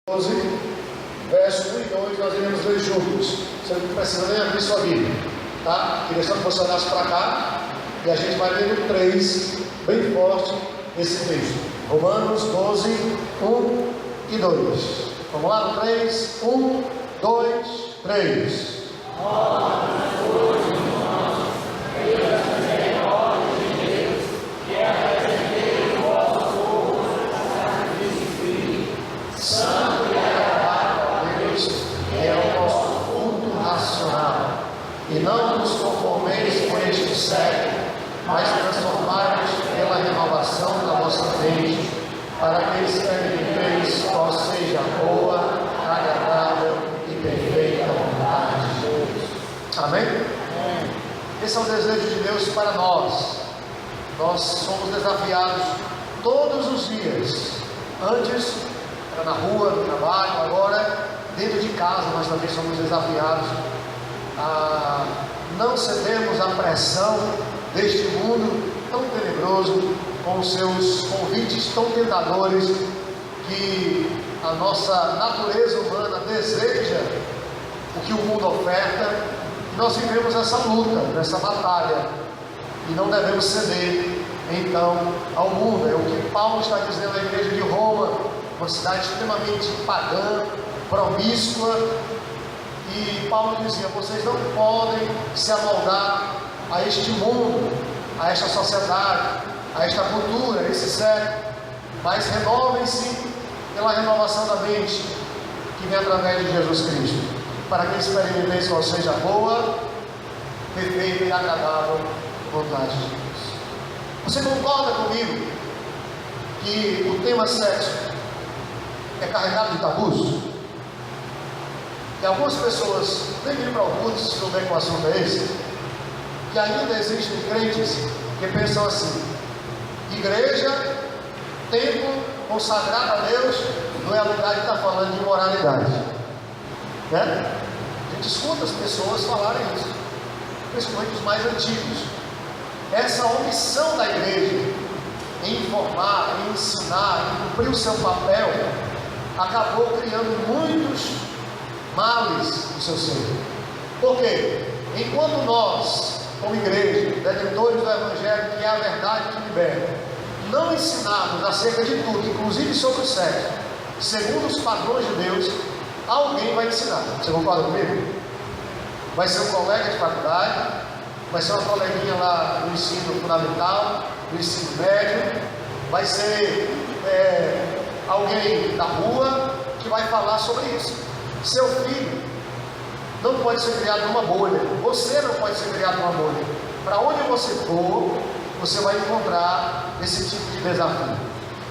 12, verso 1 e 2, nós iremos ler juntos. Você não precisa nem abrir sua Bíblia, tá? Queria só que você olhasse para cá e a gente vai ler no 3, bem forte, esse texto. Romanos 12, 1 e 2. Vamos lá no 3, 1, 2, 3. E não nos conformeis com este século, mas transformai-vos pela renovação da vossa mente, para que experimenteis qual seja a boa, agradável e perfeita vontade de Deus. Amém? Esse é o desejo de Deus para nós. Nós somos desafiados todos os dias. Antes era na rua, no trabalho, agora dentro de casa nós também somos desafiados a não cedermos à pressão deste mundo tão tenebroso, com seus convites tão tentadores, que a nossa natureza humana deseja o que o mundo oferta. Nós vivemos essa luta, essa batalha, e não devemos ceder então ao mundo. É o que Paulo está dizendo à igreja de Roma, uma cidade extremamente pagã, promíscua. E Paulo dizia: vocês não podem se amoldar a este mundo, a esta sociedade, a esta cultura, a esse século, mas renovem-se pela renovação da mente, que vem através de Jesus Cristo, para que experimenteis qual seja a boa, perfeita e agradável vontade de Deus. Você concorda comigo que o tema sexo é carregado de tabus? E algumas pessoas nem vêm para o culto se souber que o assunto é esse, que ainda existem crentes que pensam assim: igreja, templo consagrado a Deus, não é lugar de estar falando de imoralidade, né? A gente escuta as pessoas falarem isso, principalmente os mais antigos. Essa omissão da igreja em informar, em ensinar, em cumprir o seu papel, acabou criando muitos males no seu ser. Por quê? Enquanto nós, como igreja, detentores do Evangelho, que é a verdade que liberta, não ensinarmos acerca de tudo, inclusive sobre o sexo, segundo os padrões de Deus, alguém vai ensinar. Você concorda comigo? Vai ser um colega de faculdade, vai ser uma coleguinha lá no ensino fundamental, no ensino médio, vai ser alguém da rua que vai falar sobre isso. Seu filho não pode ser criado numa bolha. Você não pode ser criado numa bolha. Para onde você for, você vai encontrar esse tipo de desafio.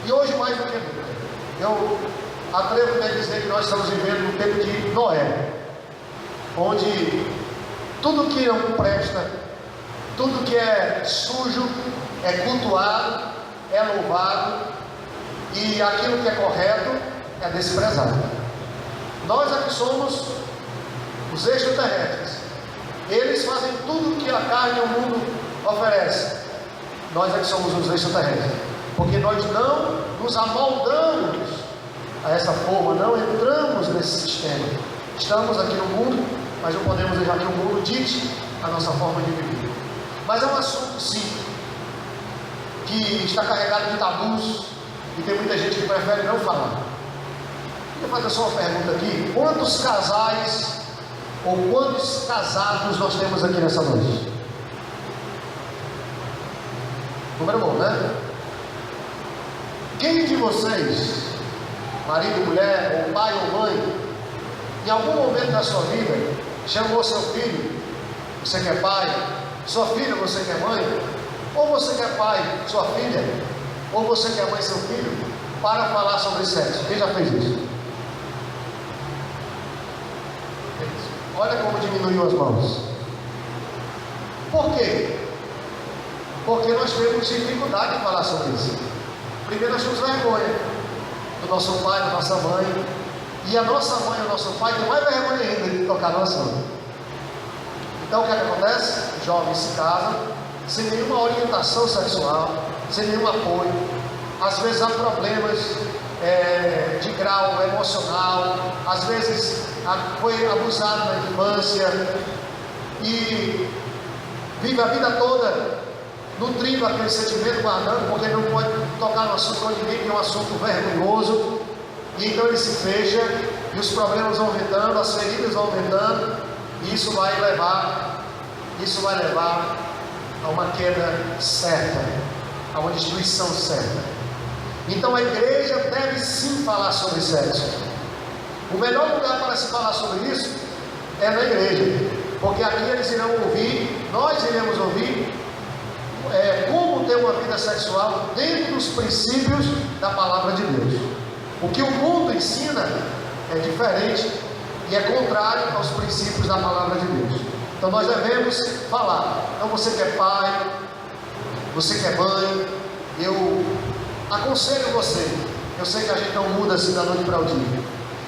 E hoje, mais do que nunca, eu atrevo a dizer que nós estamos vivendo no tempo de Noé, onde tudo que não presta, tudo que é sujo, é cultuado, é louvado, e aquilo que é correto é desprezado. Nós aqui somos os extraterrestres. Eles fazem tudo que a carne e o mundo oferece. Nós aqui somos os extraterrestres, porque nós não nos amoldamos a essa forma, não entramos nesse sistema. Estamos aqui no mundo, mas não podemos deixar que o mundo dite a nossa forma de viver. Mas é um assunto, sim, que está carregado de tabus, e tem muita gente que prefere não falar. Vou fazer só uma pergunta aqui: quantos casais ou quantos casados nós temos aqui nessa noite? Número bom, né? Quem de vocês, marido, mulher, ou pai ou mãe, em algum momento da sua vida chamou seu filho, você que é pai, sua filha, você que é mãe, ou você que é pai, sua filha, ou você que é mãe, seu filho, para falar sobre sexo? Quem já fez isso? Olha como diminuiu as mãos. Por quê? Porque nós temos dificuldade em falar sobre isso. Primeiro, nós temos vergonha do nosso pai, da nossa mãe. E a nossa mãe e o nosso pai têm mais vergonha ainda de tocar no assunto. Então o que acontece? Os jovens se casam sem nenhuma orientação sexual, sem nenhum apoio. Às vezes há problemas de grau emocional, às vezes foi abusado na infância e vive a vida toda nutrindo aquele sentimento, guardando, porque não pode tocar no assunto onde vive, que é um assunto vergonhoso, e então ele se fecha e os problemas vão aumentando, as feridas vão aumentando, e isso vai levar a uma queda certa, a uma destruição certa. Então a igreja deve sim falar sobre sexo. O melhor lugar para se falar sobre isso é na igreja, porque aqui eles irão ouvir, nós iremos ouvir como ter uma vida sexual dentro dos princípios da palavra de Deus. O que o mundo ensina é diferente e é contrário aos princípios da palavra de Deus. Então nós devemos falar. Então você que é pai, você que é mãe, eu aconselho você. Eu sei que a gente não muda assim da noite para o dia,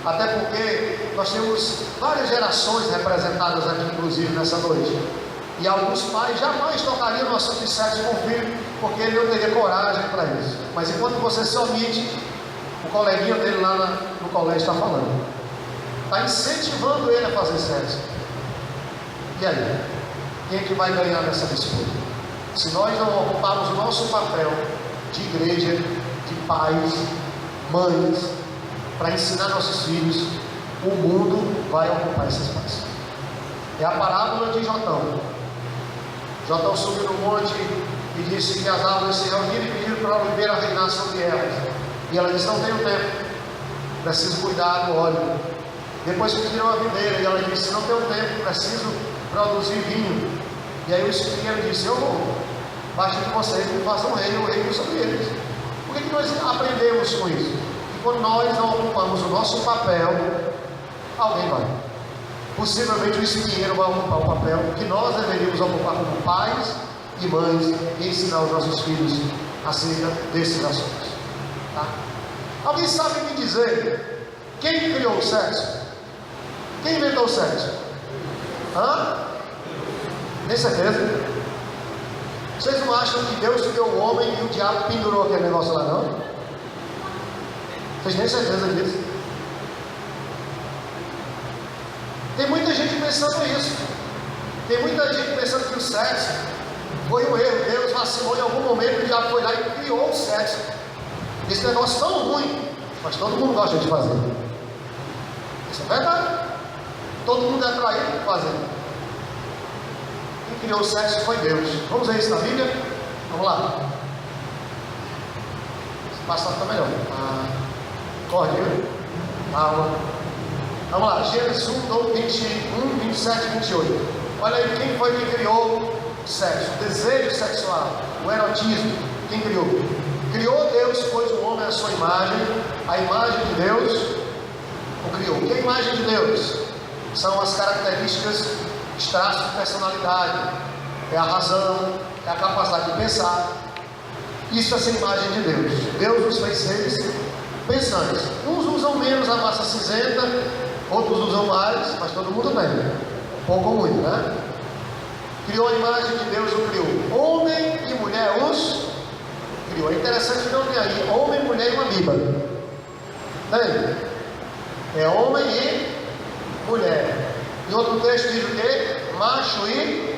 até porque nós temos várias gerações representadas aqui, inclusive nessa noite, e alguns pais jamais tocariam no assunto de sexo com o filho, porque ele não teria coragem para isso. Mas enquanto você se omite, o coleguinha dele lá no colégio está falando, está incentivando ele a fazer sexo. E aí? Quem é que vai ganhar nessa disputa? Se nós não ocuparmos o nosso papel de igreja, de pais, mães, para ensinar nossos filhos, o mundo vai ocupar esse espaço. É a parábola de Jotão. Jotão subiu no monte e disse que as árvores se reuniram e pediram para a oliveira reinar sobre elas. E ela disse: não tenho tempo, preciso cuidar do óleo. Depois pediram a videira e ela disse: não tenho tempo, preciso produzir vinho. E aí o espinheiro disse: eu vou, basta que vocês me façam o reino sobre eles. Por que nós aprendemos com isso? Que quando nós não ocupamos o nosso papel, alguém vai. Possivelmente o espinheiro vai ocupar o papel que nós deveríamos ocupar como pais e mães e ensinar os nossos filhos acerca desses assuntos. Tá? Alguém sabe me dizer quem criou o sexo? Quem inventou o sexo? Tem certeza? Vocês não acham que Deus criou o homem e o diabo pendurou aquele negócio lá, não? Vocês têm certeza disso? Tem muita gente pensando isso. Tem muita gente pensando que o sexo foi um erro. Deus vacilou em algum momento, o diabo foi lá e criou o sexo. Esse negócio tão ruim, mas todo mundo gosta de fazer. Isso é verdade. Todo mundo é atraído por fazer. Quem criou o sexo foi Deus. Vamos ver isso na Bíblia? Vamos lá. Esse passado está melhor. Corre, viu? Vamos lá, Gênesis 1, 21, 27 e 28. Olha aí, quem foi que criou o sexo? O desejo sexual, o erotismo. Quem criou? Criou Deus, pois o homem é a sua imagem. A imagem de Deus o criou. E a imagem de Deus? São as características, os traços de personalidade. É a razão, é a capacidade de pensar. Isso é essa imagem de Deus. Deus nos fez seres pensantes. Uns usam menos a massa cinzenta, outros usam mais, mas todo mundo tem, pouco ou muito, né? Criou a imagem de Deus, o criou. Homem e mulher os criou. É interessante que não tem aí homem, mulher e uma bíblia. Tem? É homem e mulher. E outro texto diz o quê? Macho e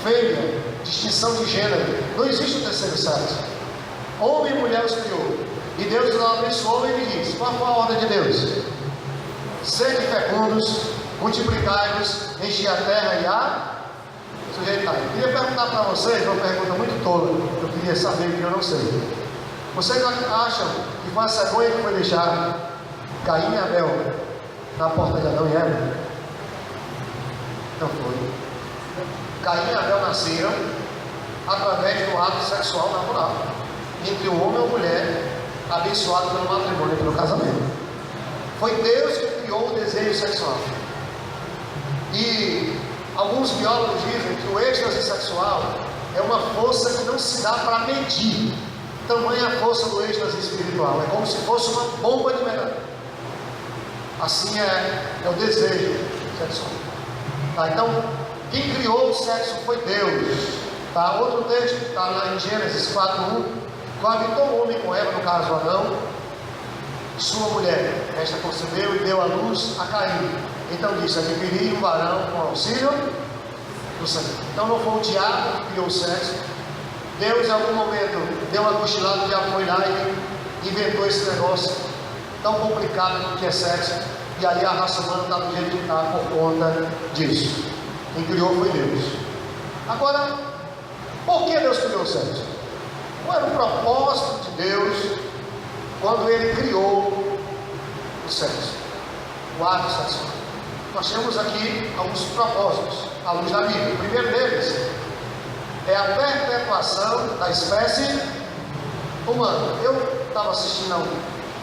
fêmea. Distinção de gênero. Não existe o terceiro sexo. Homem e mulher os criou. E Deus lá abençoou e lhe diz: qual foi a ordem de Deus? Sede fecundos, multiplicai-vos, enchi a terra e a sujeitai. Eu queria perguntar para vocês uma pergunta muito tola. Eu queria saber que eu não sei. Vocês acham que foi a cegonha que foi deixar Caim e Abel na porta de Adão e Eva? Não foi. Caim e Abel nasceram através do ato sexual natural entre o homem e a mulher, abençoado pelo matrimônio e pelo casamento. Foi Deus que criou o desejo sexual. E alguns biólogos dizem que o êxtase sexual é uma força que não se dá para medir. Tamanha a força do êxtase espiritual. É como se fosse uma bomba de metal. Assim é o desejo sexual. Tá? Então, quem criou o sexo foi Deus. Tá? Outro texto está lá em Gênesis 4:1. Coabitou o homem com Eva, no caso Adão, sua mulher. Esta concebeu e deu à luz a Caim. Então disse: adquiri um varão com auxílio do Senhor. Então não foi o diabo que criou o sexo. Deus, em algum momento, deu uma cochilada, o diabo foi lá e inventou esse negócio tão complicado que é sexo. E aí a raça humana está do jeito que está por conta disso. Quem criou foi Deus. Agora, por que Deus criou o sexo? Qual era o propósito de Deus quando Ele criou o sexo, o ato sexual? Nós temos aqui alguns propósitos à luz da Bíblia. O primeiro deles é a perpetuação da espécie humana. Eu estava assistindo há um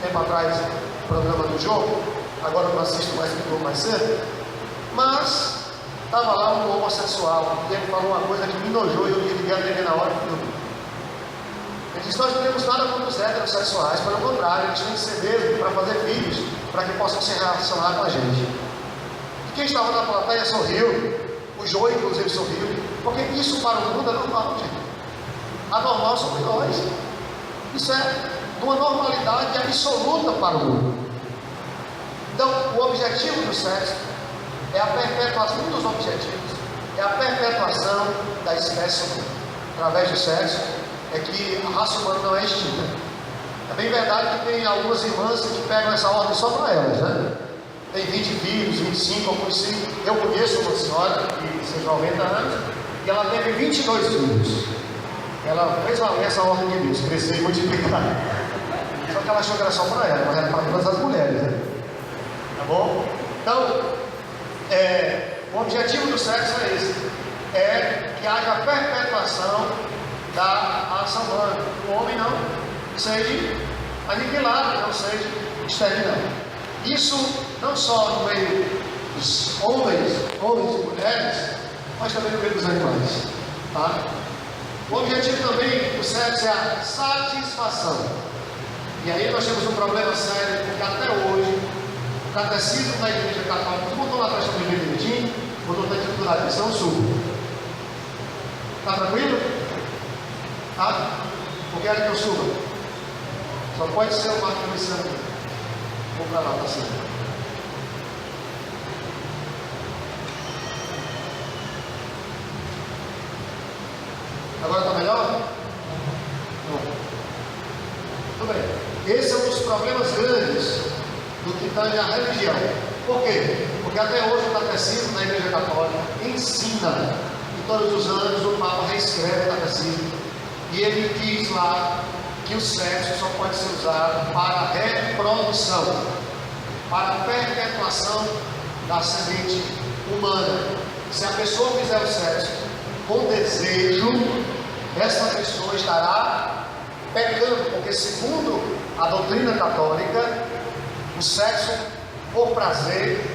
tempo atrás o programa do jogo, agora eu não assisto mais porque eu mais cedo, mas estava lá um homossexual e ele falou uma coisa que me enojou e eu desliguei a TV na hora do filme. Ele disse: nós não temos nada contra os heterossexuais, pelo contrário, eles têm que ser mesmo para fazer filhos, para que possam se relacionar com a gente. E quem estava na plateia sorriu, o João inclusive sorriu, porque isso para o mundo é normal, gente. Anormal somos nós. Isso é uma normalidade absoluta para o mundo. Então, o objetivo do sexo é a perpetuação, um dos objetivos é a perpetuação da espécie humana. Através do sexo é que a raça humana não é extinta. É bem verdade que tem algumas irmãs que pegam essa ordem só para elas, né? Tem 20 filhos, 25, alguns 5. Eu conheço uma senhora de seus 90 anos e ela teve 22 filhos. Ela fez essa ordem de Deus, crescer e multiplicar. Só que ela achou que era só para ela, mas era para todas as mulheres, né? Tá bom? Então, o objetivo do sexo é esse: é que haja a perpetuação da raça humana. O homem não seja aniquilado, não seja exterminado. Isso não só no meio dos homens e mulheres, mas também no meio dos animais. Tá? O objetivo também do sexo é a satisfação. E aí nós temos um problema sério, porque até hoje o catecismo da Igreja Católica botou lá para esta Bíblia direitinho, botou na dificuldade de São Sul. Está tranquilo? Tá? Porque é que eu suba. Só pode ser o Marco Luciano. Vou para lá, tá certo. Agora está melhor? Não. Tudo bem. Esse é um dos problemas grandes do que tange a religião. Por quê? Porque até hoje o catecismo da Igreja Católica ensina, e todos os anos o Papa reescreve o catecismo, e ele diz lá que o sexo só pode ser usado para reprodução, para a perpetuação da semente humana. Se a pessoa fizer o sexo com desejo, essa pessoa estará pecando, porque segundo a doutrina católica, o sexo por prazer,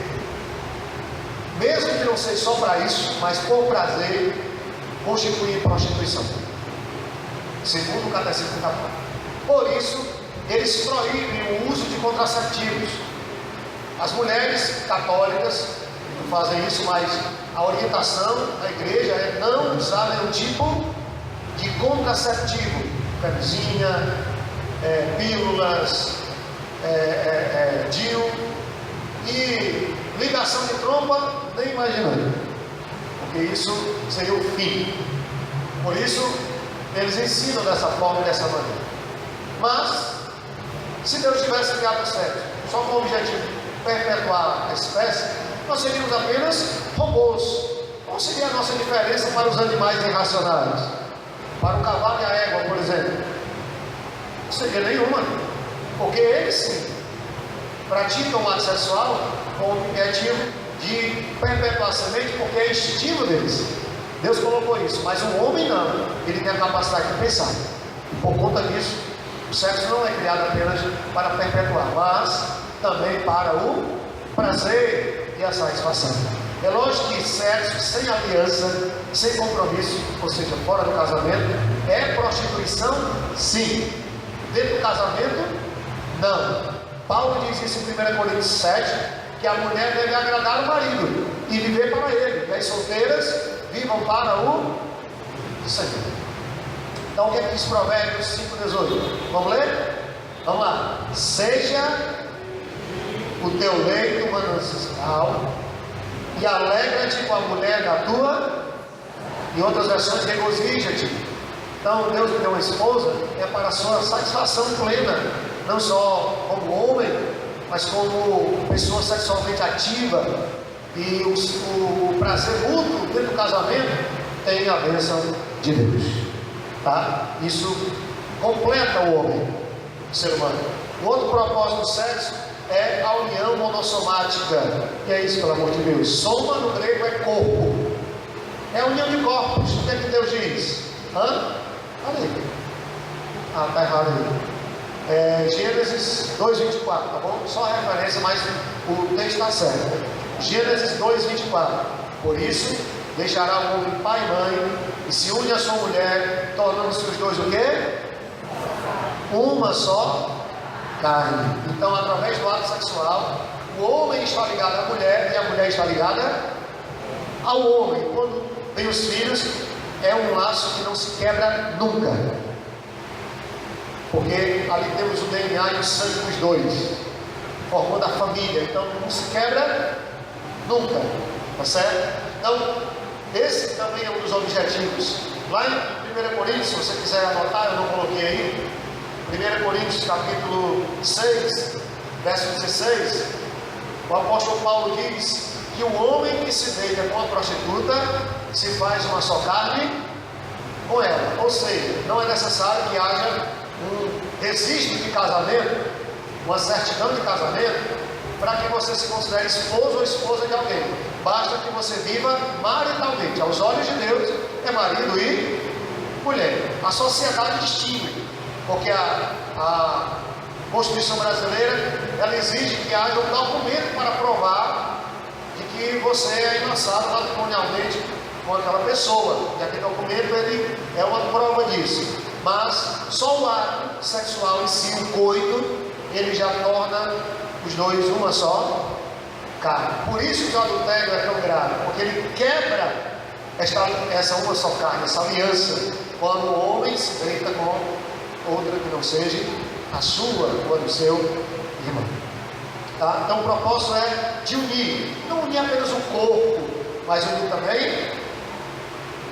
mesmo que não seja só para isso, mas por prazer, constitui prostituição, segundo o catecismo católico. Por isso, eles proíbem o uso de contraceptivos. As mulheres católicas não fazem isso, mas a orientação da igreja é não usar nenhum tipo de contraceptivo, camisinha, pílulas, DIU e ligação de trompa, nem imaginando, porque isso seria o fim. Por isso, eles ensinam dessa forma e dessa maneira. Mas, se Deus tivesse criado o sexo só com o objetivo de perpetuar a espécie, nós seríamos apenas robôs. Qual seria a nossa diferença para os animais irracionais? Para o cavalo e a égua, por exemplo? Não seria nenhuma, porque eles sim praticam o ato sexual com o objetivo de perpetuar a semente, porque é instintivo deles. Deus colocou isso, mas o homem não, ele tem a capacidade de pensar. E por conta disso, o sexo não é criado apenas para perpetuar, mas também para o prazer e a satisfação. É lógico que sexo sem aliança, sem compromisso, ou seja, fora do casamento, é prostituição, sim. Dentro do casamento, não. Paulo diz isso em 1 Coríntios 7, que a mulher deve agradar o marido e viver para ele, e as solteiras vivam para o Senhor. Então o que é que diz Provérbios 5,18? Vamos ler? Vamos lá. Seja o teu leito manancial e alegra-te com a mulher da tua. Em outras versões, regozija-te. Então, Deus me deu uma esposa é para a sua satisfação plena, não só como homem, mas como pessoa sexualmente ativa. E o prazer mútuo dentro do casamento tem a bênção de Deus. Tá? Isso completa o homem, o ser humano. O outro propósito do sexo é a união monossomática. E é isso, pelo amor de Deus. Soma no grego é corpo. É a união de corpos. O que é que Deus diz? Olha aí. Está errado aí. Gênesis 2:24, tá bom? Só referência, mas o texto está certo. Gênesis 2:24. Por isso, deixará o homem pai e mãe e se une à sua mulher, tornando-se os dois o quê? Uma só carne. Então, através do ato sexual, o homem está ligado à mulher e a mulher está ligada ao homem. Quando vem os filhos, é um laço que não se quebra nunca, porque ali temos o DNA e o sangue dos dois, formando a família. Então não se quebra nunca, tá certo? Então esse também é um dos objetivos. Lá em 1 Coríntios, se você quiser anotar, eu não coloquei aí, 1 Coríntios capítulo 6, verso 16, o apóstolo Paulo diz que o homem que se deita com a prostituta se faz uma só carne com ela. Ou seja, não é necessário que haja um registro de casamento, uma certidão de casamento, para que você se considere esposo ou esposa de alguém. Basta que você viva maritalmente. Aos olhos de Deus é marido e mulher. A sociedade distingue, porque a Constituição brasileira ela exige que haja um documento para provar de que você é enlaçado matrimonialmente com aquela pessoa, e aquele documento ele é uma prova disso. Mas só o ato sexual em si, o coito, ele já torna os dois uma só carne. Por isso que o adultério é tão grave, porque ele quebra essa uma só carne, essa aliança, quando o homem se deita com outra que não seja a sua ou a do seu irmão. Tá? Então o propósito é de unir, não unir apenas o corpo, mas unir também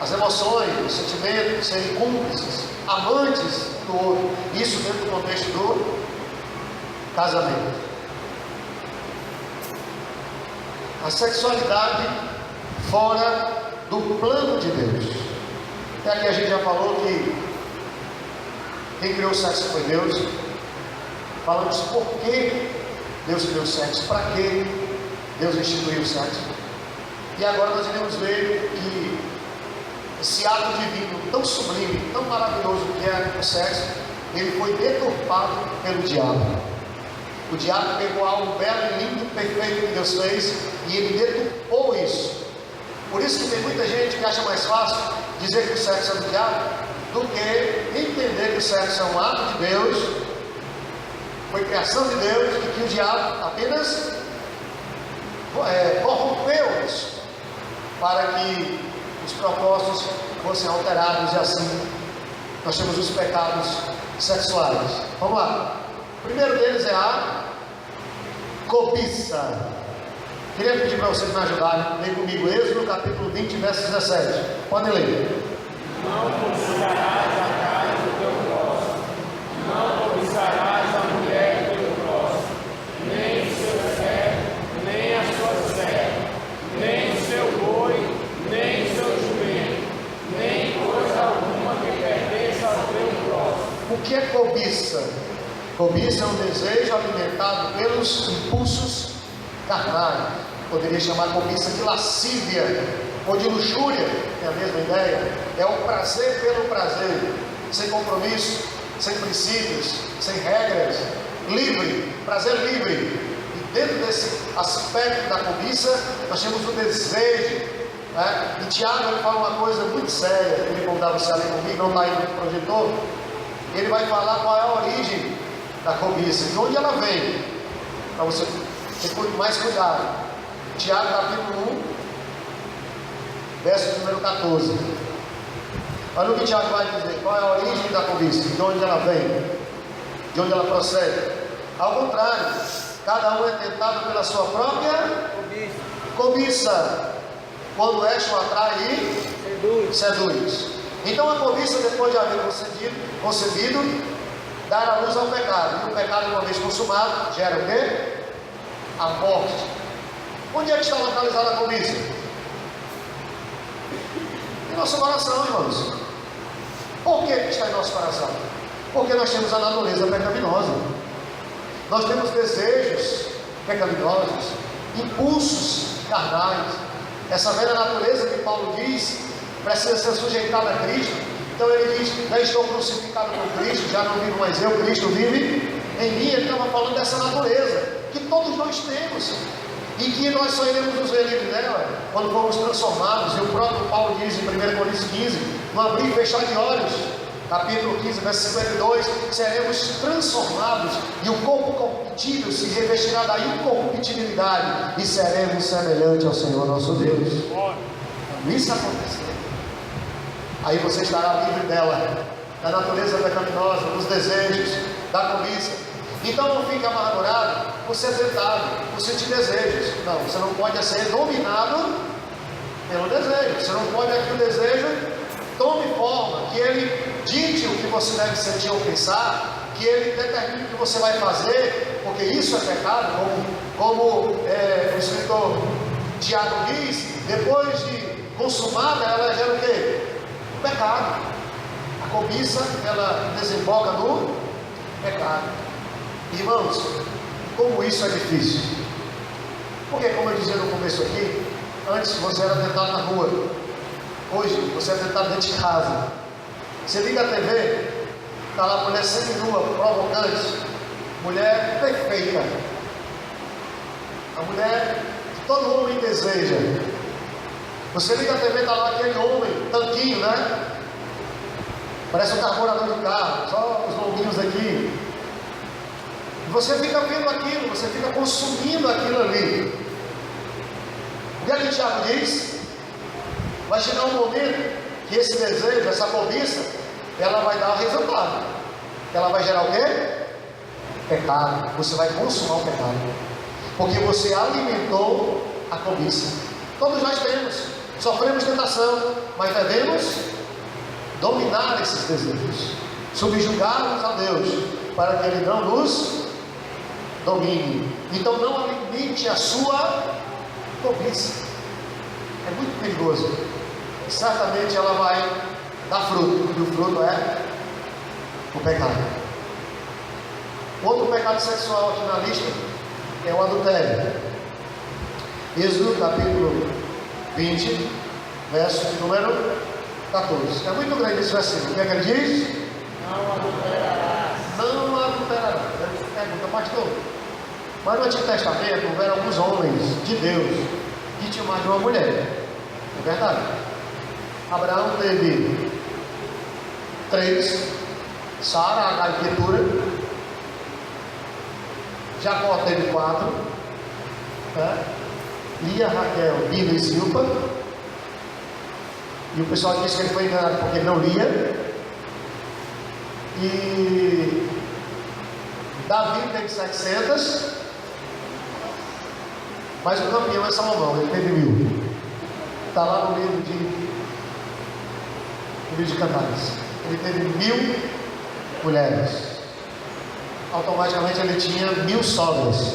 as emoções, os sentimentos, serem cúmplices, amantes do outro. Isso dentro do contexto do casamento. A sexualidade fora do plano de Deus. Até aqui a gente já falou que quem criou o sexo foi Deus. Falamos por que Deus criou o sexo, para que Deus instituiu o sexo. E agora nós iremos ver que esse ato divino tão sublime, tão maravilhoso que é o sexo, ele foi deturpado pelo diabo. O diabo pegou algo belo, lindo, perfeito que Deus fez e ele deturpou isso. Por isso que tem muita gente que acha mais fácil dizer que o sexo é do diabo do que entender que o sexo é um ato de Deus, foi criação de Deus e que o diabo apenas corrompeu isso para que os propósitos fossem alterados e assim nós temos os pecados sexuais. Vamos lá. O primeiro deles é a cobiça. Queria pedir para vocês me ajudarem. Leia comigo Êxodo capítulo 20, verso 17. Podem ler. Não cobiçarás a casa do teu próximo, não cobiçarás a mulher do teu próximo, nem o seu servo, nem a sua serva, nem o seu boi, nem o seu jumento, nem coisa alguma que pertença ao teu próximo. O que é cobiça? Cobiça é um desejo alimentado pelos impulsos carnais. Poderia chamar cobiça de lascívia ou de luxúria, é a mesma ideia. É o prazer pelo prazer, sem compromisso, sem princípios, sem regras, livre, prazer livre. E dentro desse aspecto da cobiça, nós temos o desejo. Né? E Tiago ele fala uma coisa muito séria. Eu queria convidar você a ler comigo, não está aí no projetor. Ele vai falar qual é a origem da cobiça, de onde ela vem, para você ter mais cuidado. Tiago capítulo 1, verso número 14. Olha o que Tiago vai dizer, qual é a origem da cobiça, de onde ela vem. de onde ela procede. Ao contrário, cada um é tentado pela sua própria cobiça, quando este o atrai e seduz. Então a cobiça, depois de haver concebido, dar a luz ao pecado. E o pecado, uma vez consumado, gera o quê? A morte. Onde é que está localizada a cobiça? Em nosso coração, irmãos. Por que está em nosso coração? Porque nós temos a natureza pecaminosa. Nós temos desejos pecaminosos, impulsos carnais. Essa velha natureza que Paulo diz precisa ser sujeitada a Cristo. Então ele diz: já estou crucificado com Cristo, já não vivo mais eu, Cristo vive em mim. Ele estava falando dessa natureza que todos nós temos, e que nós só iremos nos ver livres dela quando formos transformados. E o próprio Paulo diz em 1 Coríntios 15, no abrir e fechar de olhos, capítulo 15, verso 52, seremos transformados, e o corpo corruptível se revestirá da incorruptibilidade, e seremos semelhantes ao Senhor nosso Deus. Quando isso acontecer, aí você estará livre dela, da natureza pecaminosa, dos desejos, da cobiça. Então não fique amargurado por ser tentado, por sentir desejos. Não, você não pode ser dominado pelo desejo. Você não pode que o desejo tome forma, que ele dite o que você deve sentir ou pensar, que ele determine o que você vai fazer, porque isso é pecado, como o escritor Tiago diz: depois de consumada, ela gera o quê? O pecado. A cobiça, ela desemboca no pecado. Irmãos, como isso é difícil. Porque, como eu dizia no começo aqui, antes você era tentado na rua, hoje você é tentado dentro de casa. Você liga a TV, está lá a mulher seminua, provocante, mulher perfeita, a mulher que todo homem deseja. Você liga a TV, está lá aquele homem, tanquinho, né? Parece um carburador de carro, só os lombinhos aqui. E você fica vendo aquilo, você fica consumindo aquilo ali. O que a gente Tiago diz? Vai chegar um momento que esse desejo, essa cobiça, ela vai dar resultado. Ela vai gerar o quê? Pecado. Você vai consumar o pecado, porque você alimentou a cobiça. Todos nós sofremos tentação, mas devemos dominar esses desejos, subjugá-los a Deus, para que Ele não nos domine. Então não alimente a sua cobiça. É muito perigoso. Certamente ela vai dar fruto, e o fruto é o pecado. Outro pecado sexual aqui na lista é o adultério. Êxodo capítulo 20, verso número 14. É muito grande esse versículo. O que é que ele diz? Não adulterarás. Não adulterarás. Pergunta, pastor, mas no Antigo Testamento houveram alguns homens de Deus que tinham mais de uma mulher. É verdade. Abraão teve 3, Sara, Agar e Ketura. Jacó teve 4, né? Lia, Raquel, Bila e Zilpa. E o pessoal disse que ele foi enganado porque ele não lia. E Davi teve 700, mas o campeão é Salomão, ele teve 1000. Está lá no livro de Cantares. Ele teve 1000 mulheres. Automaticamente ele tinha 1000 sogras.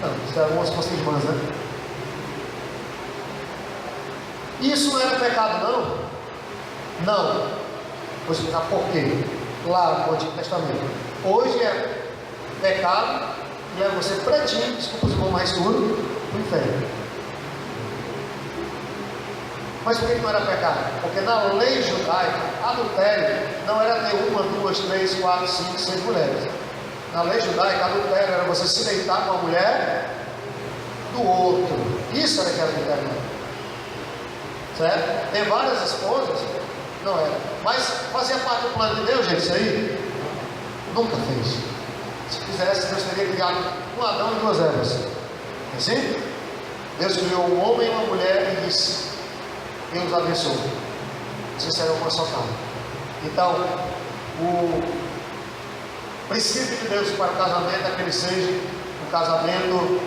Não, isso eram as fossem irmãs, né? Isso não era pecado, não? Não. Vou explicar por quê. Lá no Antigo Testamento. Hoje é pecado e leva você pretinho, desculpa os irmãos mais tudo, no inferno. Mas por que não era pecado? Porque na lei judaica, adultério não era ter 1, 2, 3, 4, 5, 6 mulheres. Na lei judaica, adultério era você se deitar com a mulher do outro. Isso era que era adultério. Certo? Ter várias esposas, não era. Mas fazia parte do plano de Deus, gente, isso aí? Nunca fez. Se quisesse, Deus teria criado um Adão e 2 Evas. É assim? Deus criou um homem e uma mulher e disse: Deus os abençoe. Vocês serão uma só carne. Então, princípio de Deus para o casamento é que ele seja um casamento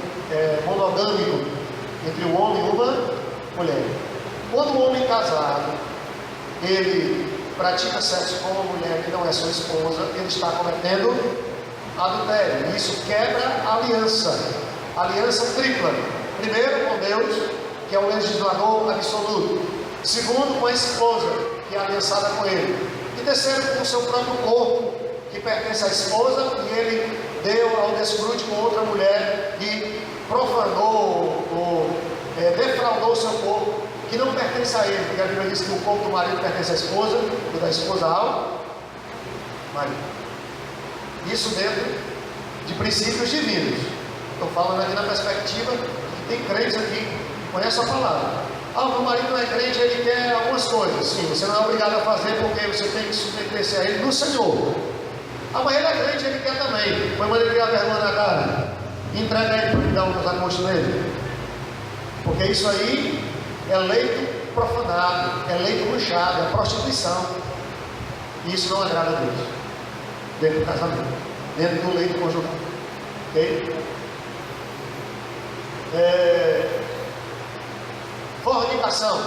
monogâmico entre um homem e uma mulher. Quando o homem casado, ele pratica sexo com uma mulher que não é sua esposa, ele está cometendo adultério. Isso quebra a aliança tripla. Primeiro com Deus, que é o legislador absoluto. Segundo com a esposa, que é aliançada com ele. E terceiro com o seu próprio corpo, que pertence à esposa, e ele deu ao desfrute com outra mulher e profanou ou defraudou o seu corpo, que não pertence a ele, porque a Bíblia diz que o corpo do marido pertence à esposa, e da esposa ao marido. Isso dentro de princípios divinos. Estou falando aqui na perspectiva que tem crentes aqui que conhecem a palavra. Meu marido não é crente, ele quer algumas coisas. Sim, você não é obrigado a fazer, porque você tem que submeter-se a ele no Senhor. Mas ele é crente, ele quer também. Foi quando ele criar vergonha na cara. Entrega ele para me dar um desagosto nele. Porque isso aí é leito profanado, é leito manchado, é prostituição. E isso não agrada a Deus. Dentro do casamento, dentro do leito conjugal. Ok? Fornicação.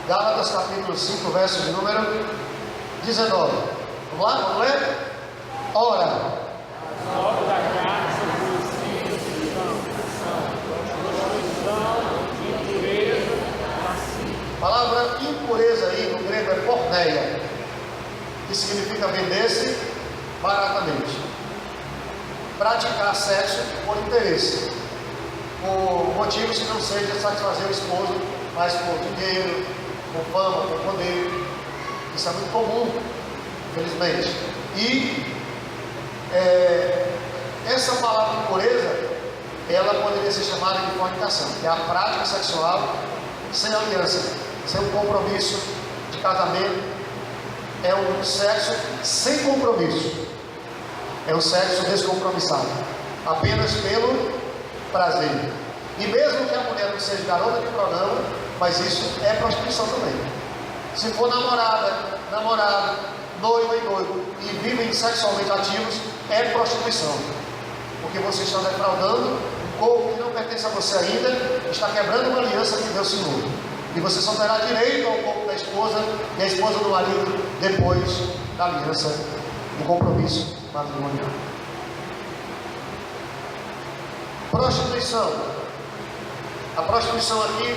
Gálatas capítulo 5, verso de número 19. Vamos lá? Vamos ler? Ora, As obras da carne são conhecidas que são prostituição, impureza, lascívia. a palavra impureza aí no grego é porneia, que significa vender-se baratamente. Praticar sexo por interesse, por motivos que não seja satisfazer o esposo, mas por dinheiro, por fama, por poder. Isso é muito comum, infelizmente. E essa palavra impureza, ela poderia ser chamada de fornicação, que é a prática sexual sem aliança, sem um compromisso de casamento. É um sexo sem compromisso, é um sexo descompromissado, apenas pelo prazer. E mesmo que a mulher não seja garota de programa, mas isso é prostituição também. Se for namorada, noiva e noivo, e vivem sexualmente ativos, é prostituição, porque você está defraudando um corpo que não pertence a você ainda, está quebrando uma aliança que Deus assinou, e você só terá direito ao corpo da esposa e a esposa do marido depois da aliança, do compromisso matrimonial. Prostituição. A prostituição aqui,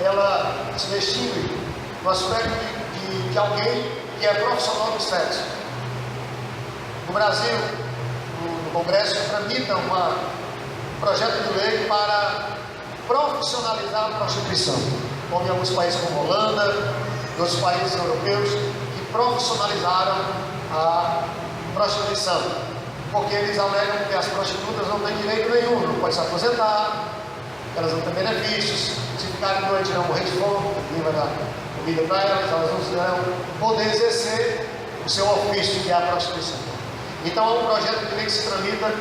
ela se distingue no aspecto de alguém que é profissional do sexo. No Brasil, no Congresso, tramita um projeto de lei para profissionalizar a prostituição, como em alguns países como Holanda e outros países europeus que profissionalizaram a prostituição, porque eles alegam que as prostitutas não têm direito nenhum, não podem se aposentar, elas não têm benefícios, se ficarem doentes não morrer de fome, ninguém vai dar comida para elas, elas não vão poder exercer o seu ofício, que é a prostituição. Então há um projeto de lei que se tramita,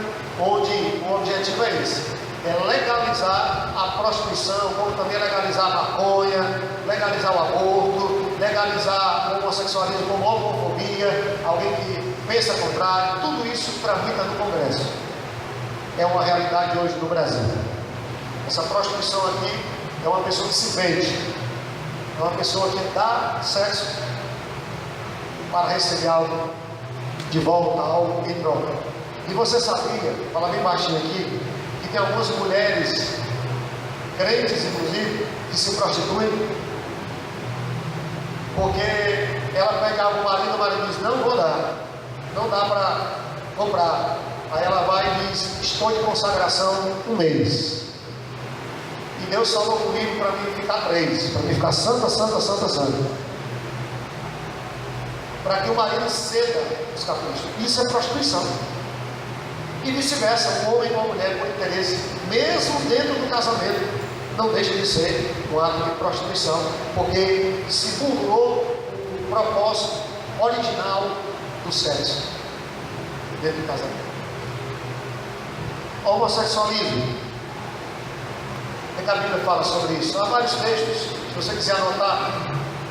onde o objetivo é esse: é legalizar a prostituição, como também legalizar a maconha, legalizar o aborto, legalizar o homossexualismo como homofobia, alguém que pensa contrário. Tudo isso tramita no Congresso. É uma realidade hoje no Brasil. Essa prostituição aqui é uma pessoa que se vende, é uma pessoa que dá sexo para receber algo de volta, algo em troca. E você sabia, fala bem baixinho aqui, que tem algumas mulheres, crentes inclusive, que se prostituem, porque ela pegava o marido diz: não vou dar, não dá para comprar. Aí ela vai e diz: estou de consagração um mês, e Deus salvou comigo para mim ficar 3, para mim ficar santa, para que o marido ceda os caprichos. Isso é prostituição. E vice-versa, um homem com uma mulher com interesse, mesmo dentro do casamento, não deixa de ser um ato de prostituição, porque se burlou o propósito original do sexo dentro do casamento. Homossexualismo. O que a Bíblia fala sobre isso? Há vários textos, se você quiser anotar,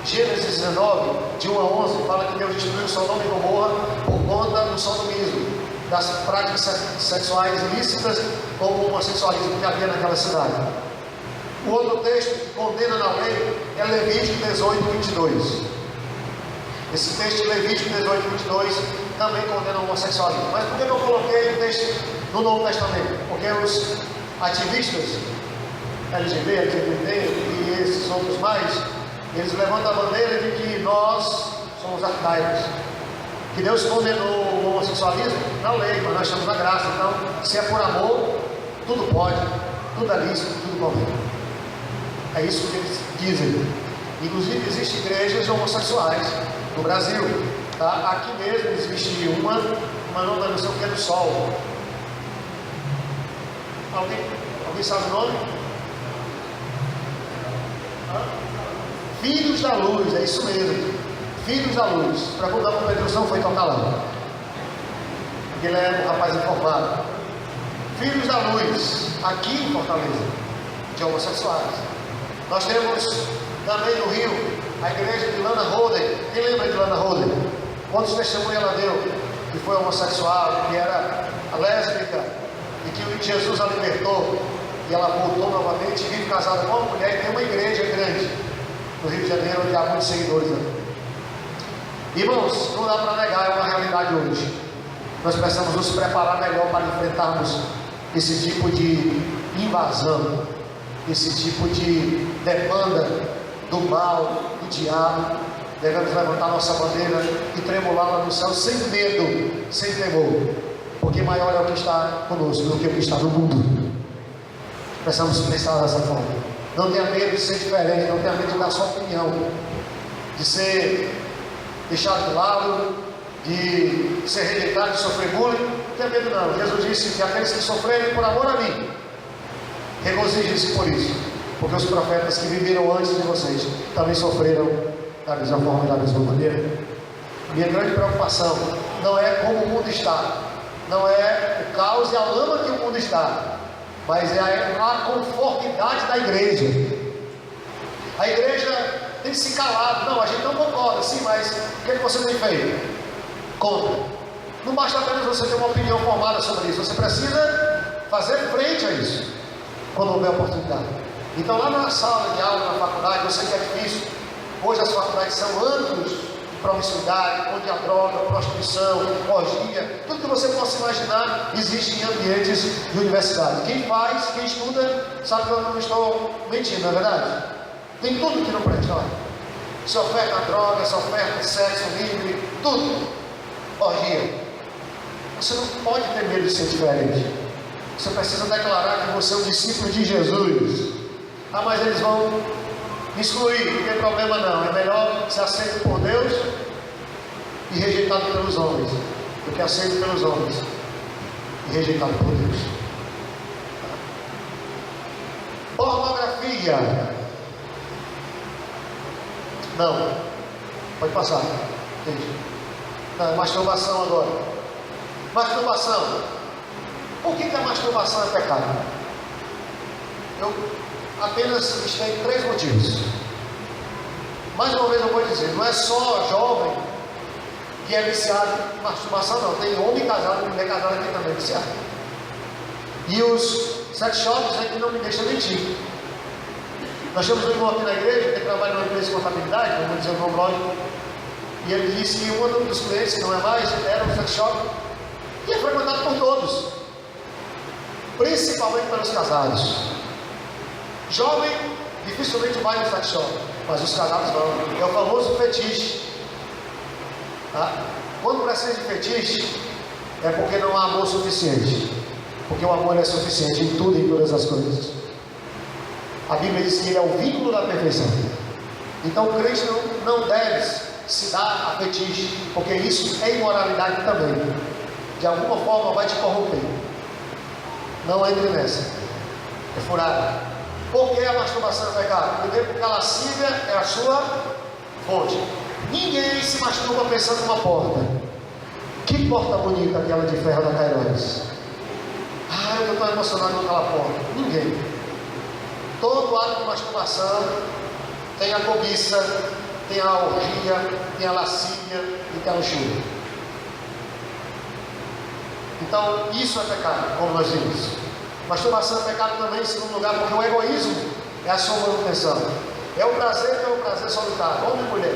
Gênesis 19, de 1 a 11, fala que Deus destruiu Sodoma e Gomorra por conta do sodomismo, das práticas sexuais ilícitas ou o homossexualismo que havia naquela cidade. O outro texto que condena na lei é Levítico 18, 22. Esse texto de Levítico 18, 22 também condena o homossexualismo. Mas por que eu coloquei o texto no Novo Testamento? Porque os ativistas LGBT, LGBT e esses outros mais, eles levantam a bandeira de que nós somos arcaicos, que Deus condenou o homossexualismo na lei, mas nós estamos na graça. Então, se é por amor, tudo pode, tudo é lícito, tudo convém. É isso que eles dizem. Inclusive, existem igrejas homossexuais no Brasil. Tá? Aqui mesmo existe uma não sei o que é do Sol. Alguém sabe o nome? Filhos da Luz, é isso mesmo. Filhos da Luz. Para contar com o Pedro não foi tocar lá. Porque ele é um rapaz informado. Filhos da Luz, aqui em Fortaleza, de homossexuais. Nós temos também no Rio a igreja de Lana Holden. Quem lembra de Lana Holden? Quantos testemunhos ela deu? Que foi homossexual, que era lésbica e que Jesus a libertou. E ela voltou novamente e vive casada com uma mulher e tem uma igreja grande no Rio de Janeiro, onde há muitos seguidores ali. Irmãos, não dá para negar, é uma realidade hoje. Nós precisamos nos preparar melhor para enfrentarmos esse tipo de invasão, esse tipo de demanda do mal, do diabo. Devemos levantar nossa bandeira e tremulá-la no céu sem medo, sem temor, porque maior é o que está conosco do que o que está no mundo. Precisamos pensar dessa forma. Não tenha medo de ser diferente, não tenha medo de dar sua opinião, de ser deixado de lado, de ser rejeitado, de sofrer bullying. Não tenha medo não. Jesus disse que aqueles que sofrerem por amor a mim, regozijem-se por isso, porque os profetas que viveram antes de vocês também sofreram da mesma forma e da mesma maneira. Minha grande preocupação não é como o mundo está, não é o caos e a lama que o mundo está, mas é a conformidade da igreja. A igreja tem se calado. Não, a gente não concorda, sim, mas o que você tem feito? Contra. Não basta apenas você ter uma opinião formada sobre isso, você precisa fazer frente a isso quando houver oportunidade. Então, lá na sala de aula, na faculdade, eu sei que é difícil. Hoje as faculdades são anos de promiscuidade, onde a droga, prostituição, orgia, tudo que você possa imaginar existe em ambientes de universidade. Quem faz, quem estuda, sabe que eu não estou mentindo, não é verdade? Tem tudo que não presta lá. Se oferta droga, se oferta sexo livre, tudo. Orgia. Você não pode ter medo de ser diferente. Você precisa declarar que você é um discípulo de Jesus. Ah, mas eles vão excluir, não tem problema não. É melhor ser aceito por Deus e rejeitado pelos homens do que aceito pelos homens e rejeitado por Deus. Pornografia. Não. Pode passar. Não, masturbação agora. Masturbação. Por que a masturbação é pecado? Eu apenas listei 3 motivos. Mais uma vez eu vou dizer, não é só jovem que é viciado em masturbação, não. Tem homem casado e mulher casada que também é viciado. E os sex shops é que não me deixam mentir. Nós temos um irmão aqui na igreja que trabalha numa empresa de contabilidade, vamos dizer o nome lógico, e ele disse que um dos clientes, que não é mais, era um sex shop e é frequentado por todos, principalmente pelos casados. Jovem dificilmente vai no sex shop, mas os casados vão. É o famoso fetiche. Tá? Quando precisa de fetiche, é porque não há amor suficiente, porque o amor é suficiente em tudo e em todas as coisas. A Bíblia diz que ele é o vínculo da perfeição. Então o crente não deve se dar a fetiche, porque isso é imoralidade também. De alguma forma vai te corromper. Não entre nessa. É furada. Por que a masturbação é pecado? Primeiro, porque a lascívia é a sua fonte. Ninguém se masturba pensando numa porta. Que porta bonita aquela de ferro da Cairóis. Ah, eu estou emocionado com aquela porta. Ninguém. Todo ato de masturbação tem a cobiça, tem a orgia, tem a lascívia e tem a luxúria. Então, isso é pecado, como nós vimos. Masturbação é pecado também, em segundo lugar, porque o egoísmo é a sua manutenção. É o prazer solitário, homem e mulher.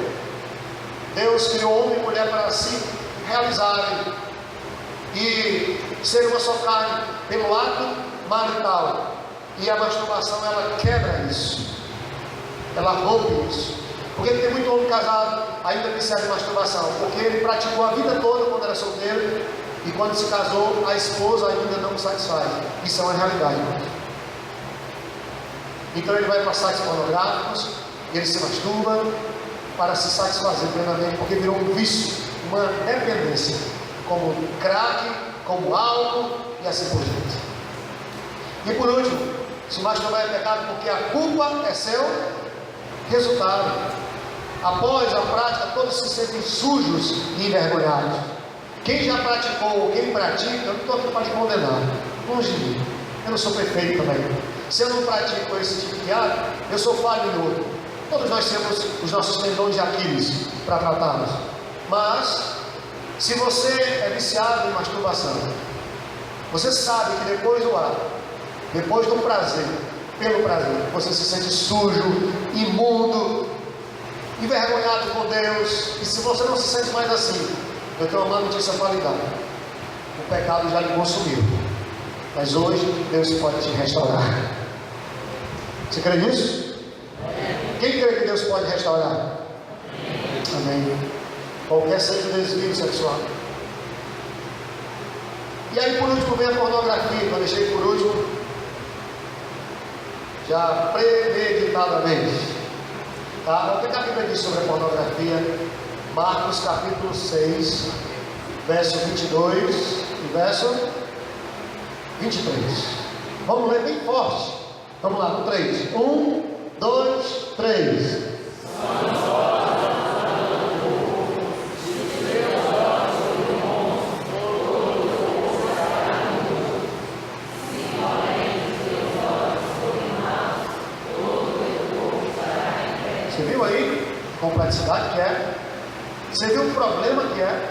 Deus criou homem e mulher para se realizarem e ser uma só carne pelo ato marital. E a masturbação, ela quebra isso, ela rompe isso. Por que tem muito homem casado ainda viciado em masturbação? Porque ele praticou a vida toda quando era solteiro, e quando se casou, a esposa ainda não satisfaz. Isso é uma realidade. Então ele vai para sites pornográficos, ele se masturba para se satisfazer plenamente, porque virou um vício, uma dependência, como crack, como álcool e assim por diante. E por último, se masturbar é pecado porque a culpa é seu resultado. Após a prática, todos se sentem sujos e envergonhados. Quem já praticou ou quem pratica, eu não estou aqui para te condenar, longe de mim, eu não sou perfeito também. Se eu não pratico esse tipo de ato, eu sou falho. Todos nós temos os nossos tendões de Aquiles para tratá-los. Mas, se você é viciado em masturbação, você sabe que depois do ato, depois do prazer, pelo prazer, você se sente sujo, imundo, envergonhado com Deus. E se você não se sente mais assim, eu tenho uma má notícia para lhe dar: o pecado já lhe consumiu, mas hoje Deus pode te restaurar. Você crê nisso? Quem crê que Deus pode restaurar? Amém. Qualquer seja o desvio sexual. E aí por último vem a pornografia, que eu deixei por último, já premeditadamente. Tá? O que a Bíblia diz sobre a pornografia? Marcos capítulo 6, verso 22 e verso 23. Vamos ler bem forte. Vamos lá, no 3. 1, 2, 3. Você viu aí a complexidade que é? Você viu o problema que é?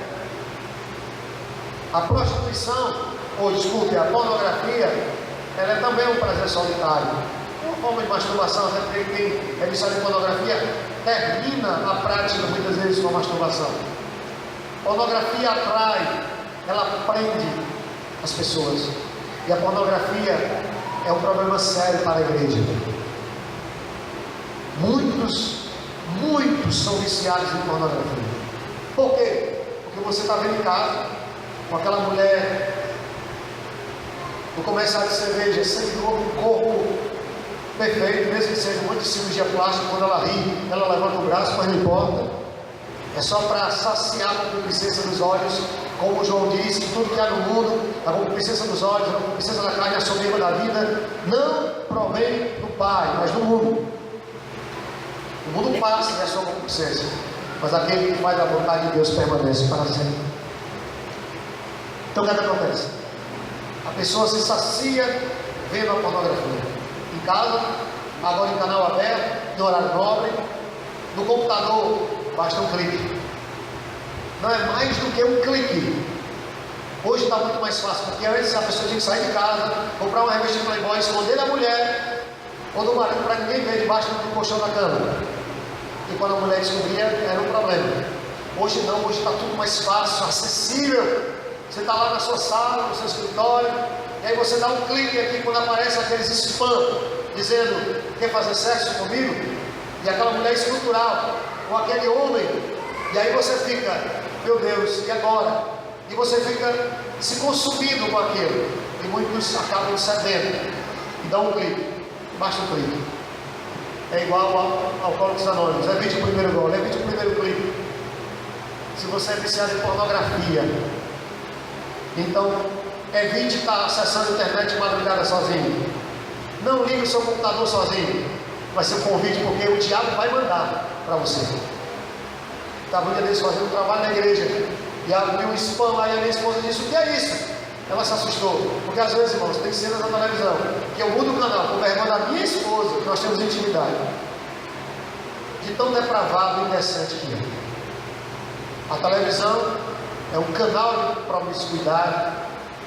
A prostituição, ou desculpe, a pornografia, ela é também um prazer solitário. Uma forma de masturbação, até porque quem é viciado em pornografia termina a prática muitas vezes com a masturbação. Pornografia atrai, ela prende as pessoas. E a pornografia é um problema sério para a igreja. Muitos são viciados em pornografia. Por quê? Porque você está vendo em casa com aquela mulher no comercial de cerveja, sempre com um corpo perfeito, mesmo que seja muito de cirurgia plástica. Quando ela ri, ela levanta o braço, mas não importa. É só para saciar a concupiscência dos olhos, como João diz, que tudo que há no mundo, a concupiscência dos olhos, a concupiscência da carne, a soberba da vida, não provém do Pai, mas do mundo. O mundo passa e é a sua concupiscência, mas aquele que faz a vontade de Deus permanece para sempre. Então o que acontece? A pessoa se sacia vendo a pornografia em casa, agora em canal aberto, em horário nobre. No computador basta um clique. Não é mais do que um clique. Hoje está muito mais fácil, porque antes a pessoa tinha que sair de casa, comprar uma revista de Playboy, esconder da mulher ou do marido para ninguém ver debaixo do colchão da cama. E quando a mulher descobria, era um problema. Hoje não, hoje está tudo mais fácil, acessível. Você está lá na sua sala, no seu escritório, e aí você dá um clique aqui quando aparece aqueles spam dizendo: quer fazer sexo comigo? E aquela mulher estrutural, ou aquele homem, e aí você fica: meu Deus, e agora? E você fica se consumindo com aquilo, e muitos acabam cedendo e dão um clique, basta um clique. É igual ao Alcoólicos Anônimos: evite o primeiro gol, evite o primeiro clique. Se você é viciado em pornografia, então evite estar acessando a internet de madrugada sozinho. Não ligue o seu computador sozinho. Vai ser um convite, porque o diabo vai mandar para você. Estava um dia desse fazendo um trabalho na igreja, e abriu um spam lá, e a minha esposa disse: o que é isso? Ela se assustou, porque às vezes, irmãos, tem cenas na televisão que eu mudo o canal por vergonha da minha esposa, que nós temos intimidade. de tão depravado e indecente que é. A televisão é um canal de promiscuidade,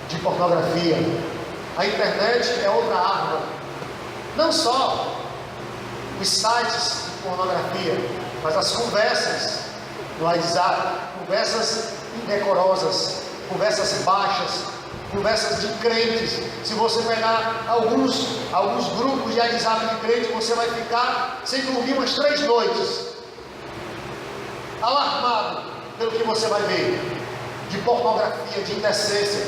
de pornografia. A internet é outra arma. Não só os sites de pornografia, mas as conversas no WhatsApp, conversas indecorosas, conversas baixas, conversas de crentes. Se você pegar alguns grupos de WhatsApp de crentes, você vai ficar sem dormir umas 3 noites, alarmado pelo que você vai ver, de pornografia, de indecência.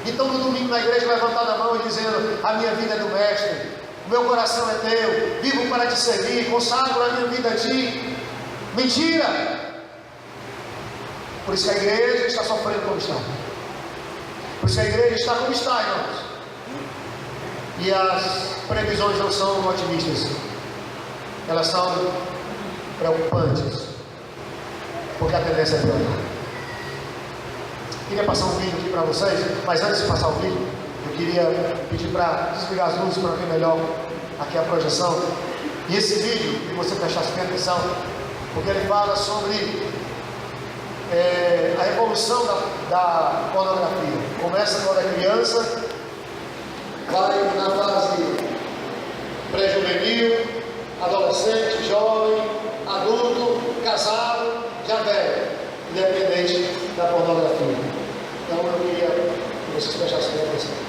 Então no domingo na igreja levantando a mão e dizendo: a minha vida é do mestre, o meu coração é teu, vivo para te servir, consagro a minha vida a ti. Mentira! Por isso que a igreja está sofrendo como está. Por isso que a igreja está como está, irmãos. E as previsões não são otimistas, elas são preocupantes, porque a tendência é piorar. Queria passar um vídeo aqui para vocês, mas antes de passar o vídeo, eu queria pedir para desligar as luzes para ver melhor aqui a projeção. E esse vídeo, que você prestasse bem atenção, porque ele fala sobre a evolução da pornografia. Começa quando é criança, vai na fase pré-juvenil, adolescente, jovem, adulto, casado, já velho, independente da pornografia. Então eu queria que vocês prestassem bem atenção.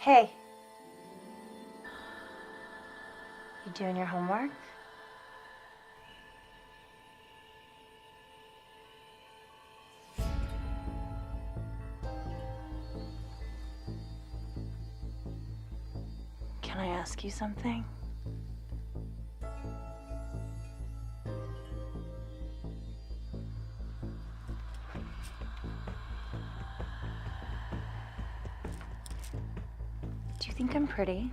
Hey. You doing your homework? Can I ask you something? Do you think I'm pretty?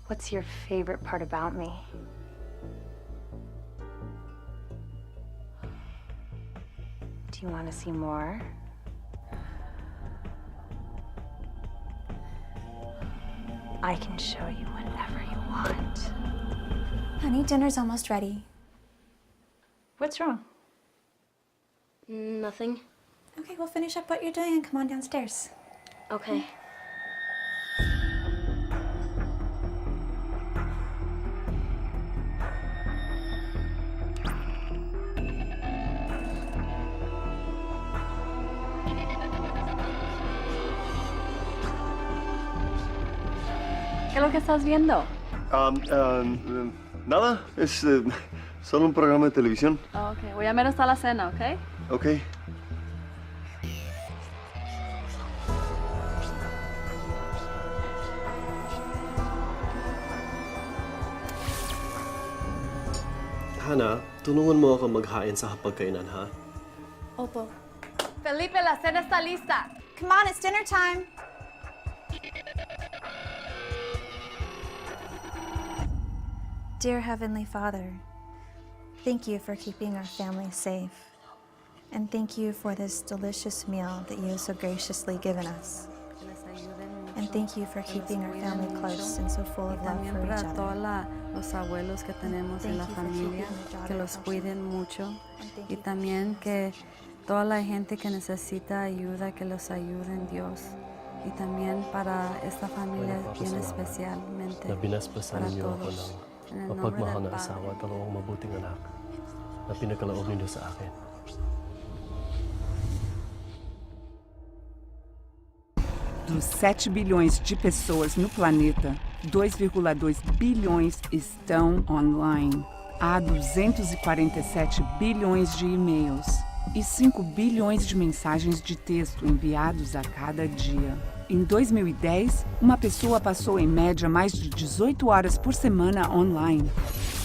What's your favorite part about me? Do you want to see more? I can show you whatever you want. Honey, dinner's almost ready. What's wrong? Nothing. Okay, we'll finish up what you're doing and come on downstairs. Okay. ¿Qué es lo que estás viendo? Nada, es solo un programa de televisión. Oh, ok, voy a ver hasta la cena, ¿ok? Ok. Hana, tulungan mo ako maghain sa hapagkainan, ha? Opo. Felipe, la cena está lista. Come on, it's dinner time. Dear Heavenly Father, thank you for keeping our family safe. And thank you for this delicious meal that you have so graciously given us. And thank you for keeping our family close and so full of love También for each para todos other. los abuelos que tenemos en la Thank you for familia, keeping your que daughter los Ashley. cuiden mucho. And thank Y you for también keeping que toda la gente que necesita ayuda, que los ayuden Dios. Y también para esta familia bien especialmente, Na binasbasan para niyo ako todos. ng En el nombre mapagmahal del na Padre, asawa at dalawang mabuting anak na pinagkaloob ninyo sa akin. Dos 7 bilhões de pessoas no planeta, 2,2 bilhões estão online. Há 247 bilhões de e-mails e 5 bilhões de mensagens de texto enviados a cada dia. Em 2010, uma pessoa passou em média mais de 18 horas por semana online.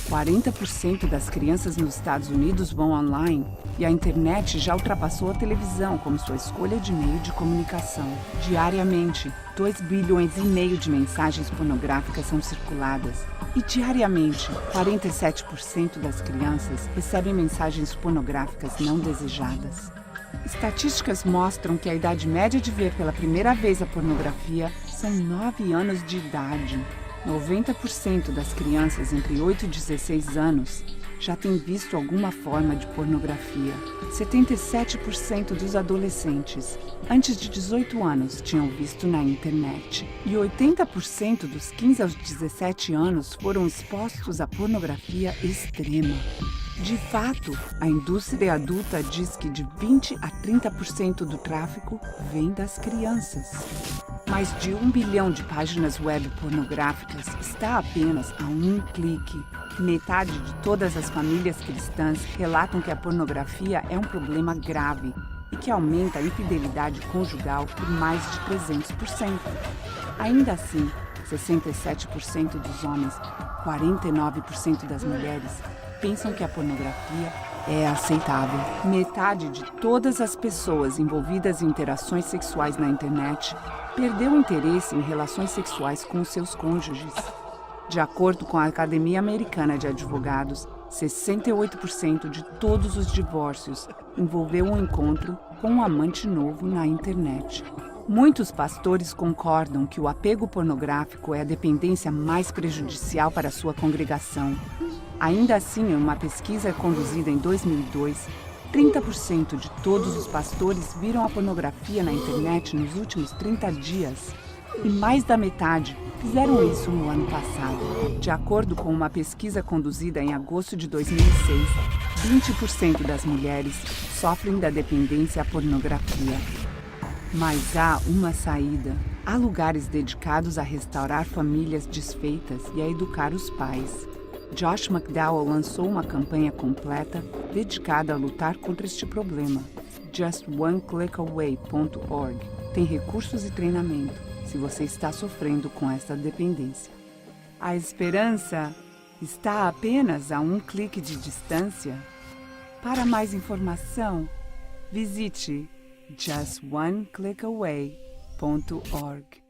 40% das crianças nos Estados Unidos vão online e a internet já ultrapassou a televisão como sua escolha de meio de comunicação. Diariamente, 2,5 bilhões de mensagens pornográficas são circuladas. E diariamente, 47% das crianças recebem mensagens pornográficas não desejadas. Estatísticas mostram que a idade média de ver pela primeira vez a pornografia são 9 anos de idade. 90% das crianças entre 8 e 16 anos já têm visto alguma forma de pornografia. 77% dos adolescentes antes de 18 anos tinham visto na internet. E 80% dos 15 aos 17 anos foram expostos à pornografia extrema. De fato, a indústria adulta diz que de 20 a 30% do tráfico vem das crianças. Mais de 1 bilhão de páginas web pornográficas está apenas a um clique. Metade de todas as famílias cristãs relatam que a pornografia é um problema grave e que aumenta a infidelidade conjugal por mais de 300%. Ainda assim, 67% dos homens, 49% das mulheres pensam que a pornografia é aceitável. Metade de todas as pessoas envolvidas em interações sexuais na internet perdeu interesse em relações sexuais com os seus cônjuges. De acordo com a Academia Americana de Advogados, 68% de todos os divórcios envolveu um encontro com um amante novo na internet. Muitos pastores concordam que o apego pornográfico é a dependência mais prejudicial para a sua congregação. Ainda assim, em uma pesquisa conduzida em 2002, 30% de todos os pastores viram a pornografia na internet nos últimos 30 dias. E mais da metade fizeram isso no ano passado. De acordo com uma pesquisa conduzida em agosto de 2006, 20% das mulheres sofrem da dependência à pornografia. Mas há uma saída. Há lugares dedicados a restaurar famílias desfeitas e a educar os pais. Josh McDowell lançou uma campanha completa dedicada a lutar contra este problema. JustOneClickAway.org tem recursos e treinamento se você está sofrendo com esta dependência. A esperança está apenas a um clique de distância. Para mais informação, visite JustOneClickAway.org.